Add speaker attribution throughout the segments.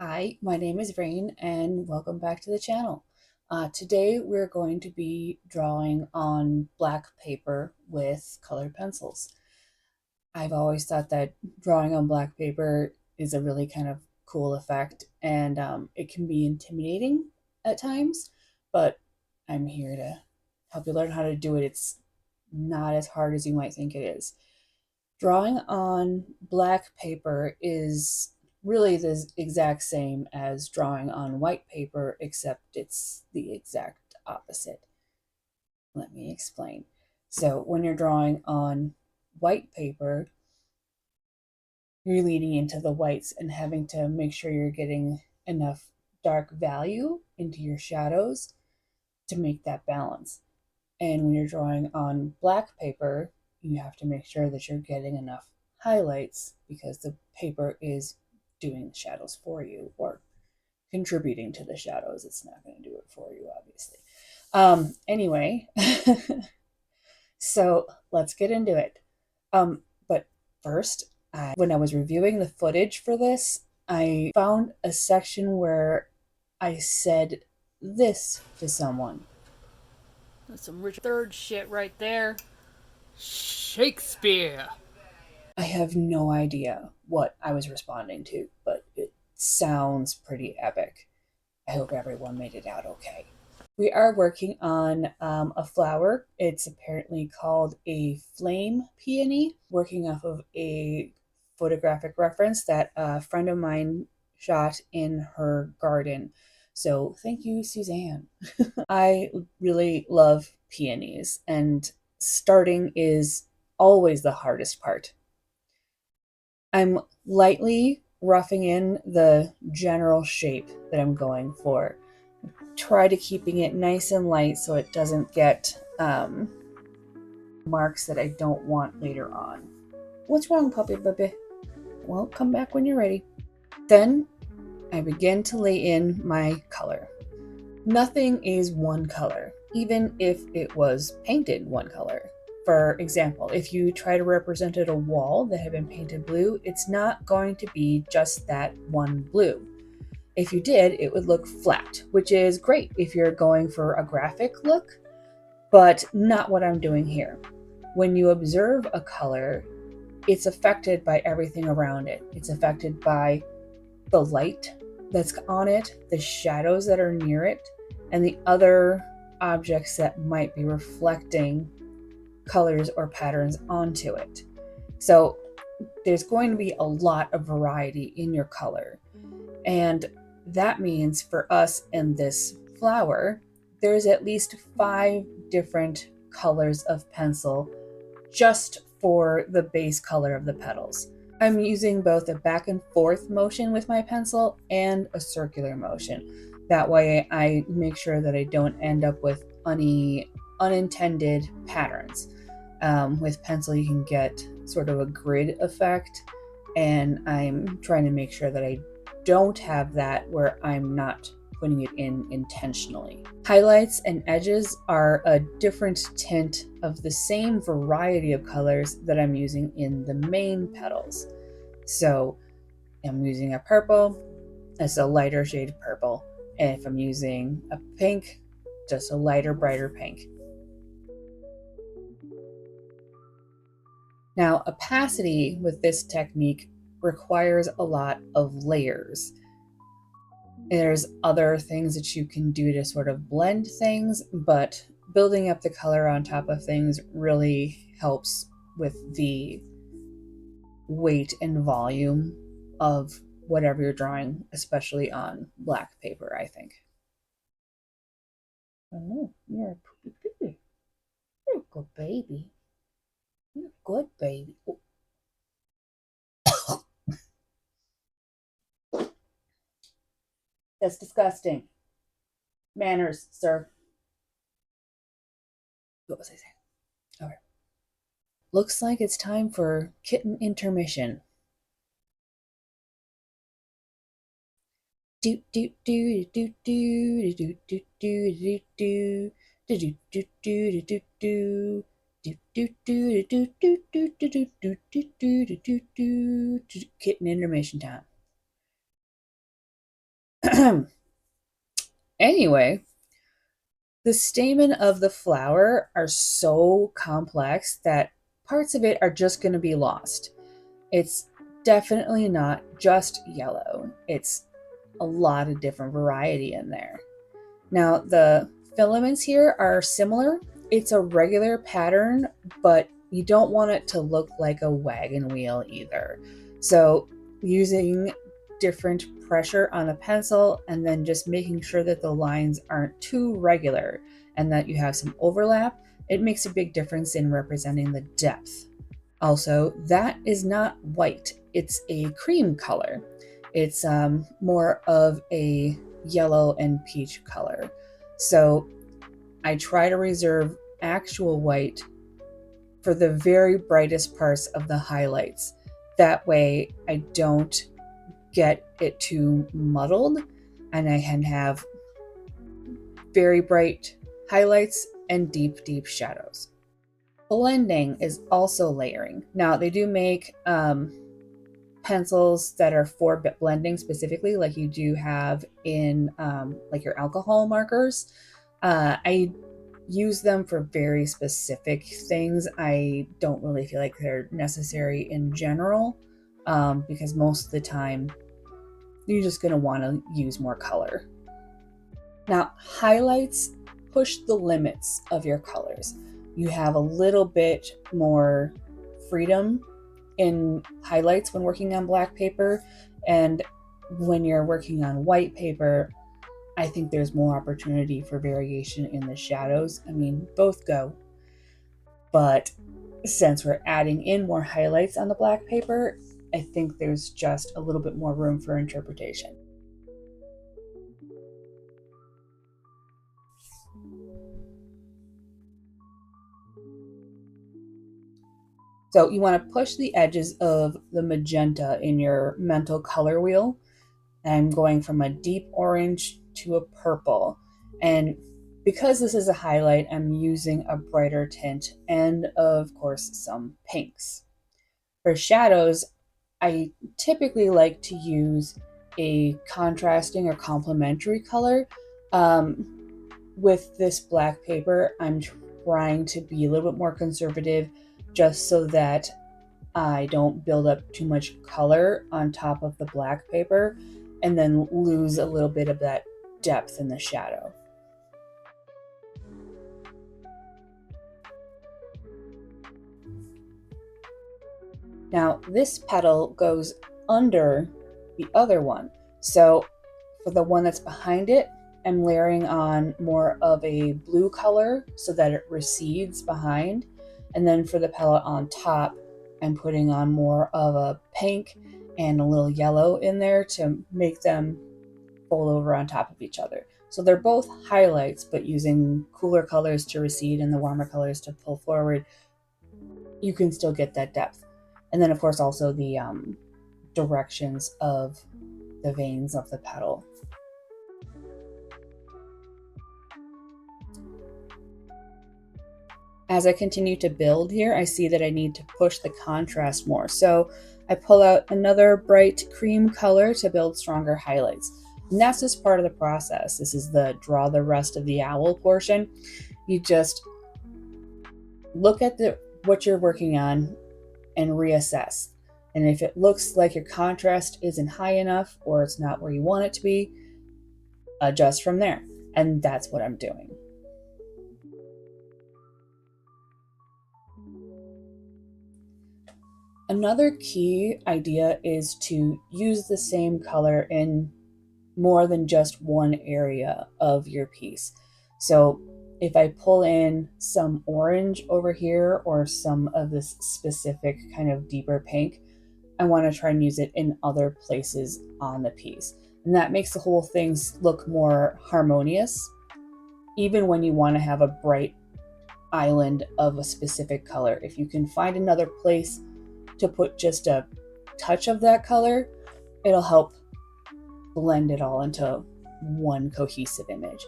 Speaker 1: Hi, my name is Rain and welcome back to the channel. Today we're going to be drawing on black paper with colored pencils. I've always thought that drawing on black paper is a really kind of cool effect and it can be intimidating at times, but I'm here to help you learn how to do it. It's not as hard as you might think it is. Drawing on black paper is really the exact same as drawing on white paper, except it's the exact opposite. Let me explain. So, when you're drawing on white paper, you're leading into the whites and having to make sure you're getting enough dark value into your shadows to make that balance. And when you're drawing on black paper, you have to make sure that you're getting enough highlights because the paper is doing the shadows for you or contributing to the shadows. It's not going to do it for you, obviously. Anyway, so let's get into it. But first, when I was reviewing the footage for this, I found a section where I said this to someone.
Speaker 2: That's some Richard III shit right there. Shakespeare.
Speaker 1: I have no idea what I was responding to, but it sounds pretty epic. I hope everyone made it out okay. We are working on a flower. It's apparently called a flame peony, working off of a photographic reference that a friend of mine shot in her garden. So thank you, Suzanne. I really love peonies, and starting is always the hardest part. I'm lightly roughing in the general shape that I'm going for. Try to keeping it nice and light so it doesn't get marks that I don't want later on. What's wrong, puppy baby? Well, come back when you're ready. Then I begin to lay in my color. Nothing is one color, even if it was painted one color. For example, if you try to represent a wall that had been painted blue, it's not going to be just that one blue. If you did, it would look flat, which is great if you're going for a graphic look, but not what I'm doing here. When you observe a color, it's affected by everything around it. It's affected by the light that's on it, the shadows that are near it, and the other objects that might be reflecting colors or patterns onto it. So there's going to be a lot of variety in your color. And that means for us in this flower, there's at least 5 different colors of pencil just for the base color of the petals. I'm using both a back and forth motion with my pencil and a circular motion. That way I make sure that I don't end up with any unintended patterns. With pencil, you can get sort of a grid effect, and I'm trying to make sure that I don't have that where I'm not putting it in intentionally. Highlights and edges are a different tint of the same variety of colors that I'm using in the main petals. So I'm using a purple, it's a lighter shade of purple. And if I'm using a pink, just a lighter, brighter pink. Now, opacity with this technique requires a lot of layers. There's other things that you can do to sort of blend things, but building up the color on top of things really helps with the weight and volume of whatever you're drawing, especially on black paper, I think. Oh no, you're a poopy baby. You're a good baby. You're a good baby. Oh, that's disgusting. Manners, sir. What was I saying? All right. Looks like it's time for kitten intermission. Do do do do do do do do do do do do do do do do. Do do do do do do do do do do do do do do. Kitten intermission time. Anyway, the stamen of the flower are so complex that parts of it are just going to be lost. It's definitely not just yellow. It's a lot of different variety in there. Now, the filaments here are similar. It's a regular pattern, but you don't want it to look like a wagon wheel either. So, using different pressure on a pencil and then just making sure that the lines aren't too regular and that you have some overlap, it makes a big difference in representing the depth. Also, that is not white, it's a cream color. It's more of a yellow and peach color. So I try to reserve actual white for the very brightest parts of the highlights. That way I don't get it too muddled and I can have very bright highlights and deep, deep shadows. Blending is also layering. Now, they do make pencils that are for blending specifically, like you do have in like your alcohol markers. I use them for very specific things. I don't really feel like they're necessary in general because most of the time you're just going to want to use more color. Now, highlights push the limits of your colors. You have a little bit more freedom in highlights when working on black paper, and when you're working on white paper, I think there's more opportunity for variation in the shadows. I mean, both go, but since we're adding in more highlights on the black paper, I think there's just a little bit more room for interpretation. So you want to push the edges of the magenta in your mental color wheel. I'm going from a deep orange to a purple. And because this is a highlight, I'm using a brighter tint and, of course, some pinks. For shadows, I typically like to use a contrasting or complementary color. With this black paper, I'm trying to be a little bit more conservative just so that I don't build up too much color on top of the black paper and then lose a little bit of that depth in the shadow. Now, this petal goes under the other one. So for the one that's behind it, I'm layering on more of a blue color so that it recedes behind. And then for the petal on top, I'm putting on more of a pink and a little yellow in there to make them fold over on top of each other. So they're both highlights, but using cooler colors to recede and the warmer colors to pull forward, you can still get that depth. And then, of course, also the directions of the veins of the petal. As I continue to build here, I see that I need to push the contrast more. So I pull out another bright cream color to build stronger highlights. And that's just part of the process. This is the draw the rest of the owl portion. You just look at what you're working on and reassess. And if it looks like your contrast isn't high enough or it's not where you want it to be, adjust from there. And that's what I'm doing. Another key idea is to use the same color in more than just one area of your piece. So if I pull in some orange over here or some of this specific kind of deeper pink, I want to try and use it in other places on the piece. And that makes the whole thing look more harmonious, even when you want to have a bright island of a specific color. If you can find another place to put just a touch of that color, it'll help blend it all into one cohesive image.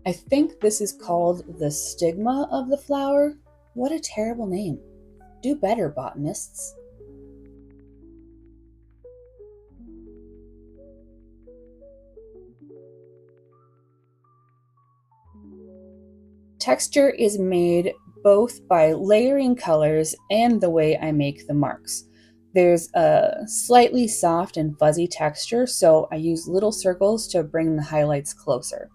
Speaker 1: I think this is called the stigma of the flower. What a terrible name. Do better, botanists. texture is made both by layering colors and the way I make the marks. There's a slightly soft and fuzzy texture, so I use little circles to bring the highlights closer.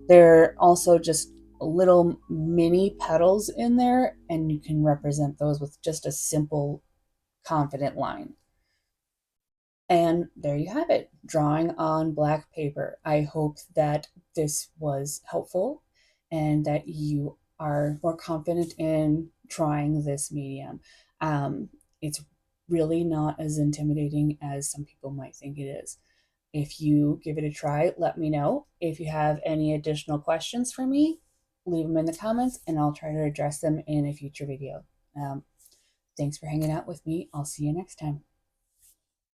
Speaker 1: There are also just little mini petals in there, and you can represent those with just a simple, confident line. And there you have it, drawing on black paper. I hope that this was helpful and that you are more confident in trying this medium. It's really not as intimidating as some people might think it is. If you give it a try, let me know. If you have any additional questions for me, leave them in the comments and I'll try to address them in a future video. Thanks for hanging out with me. I'll see you next time.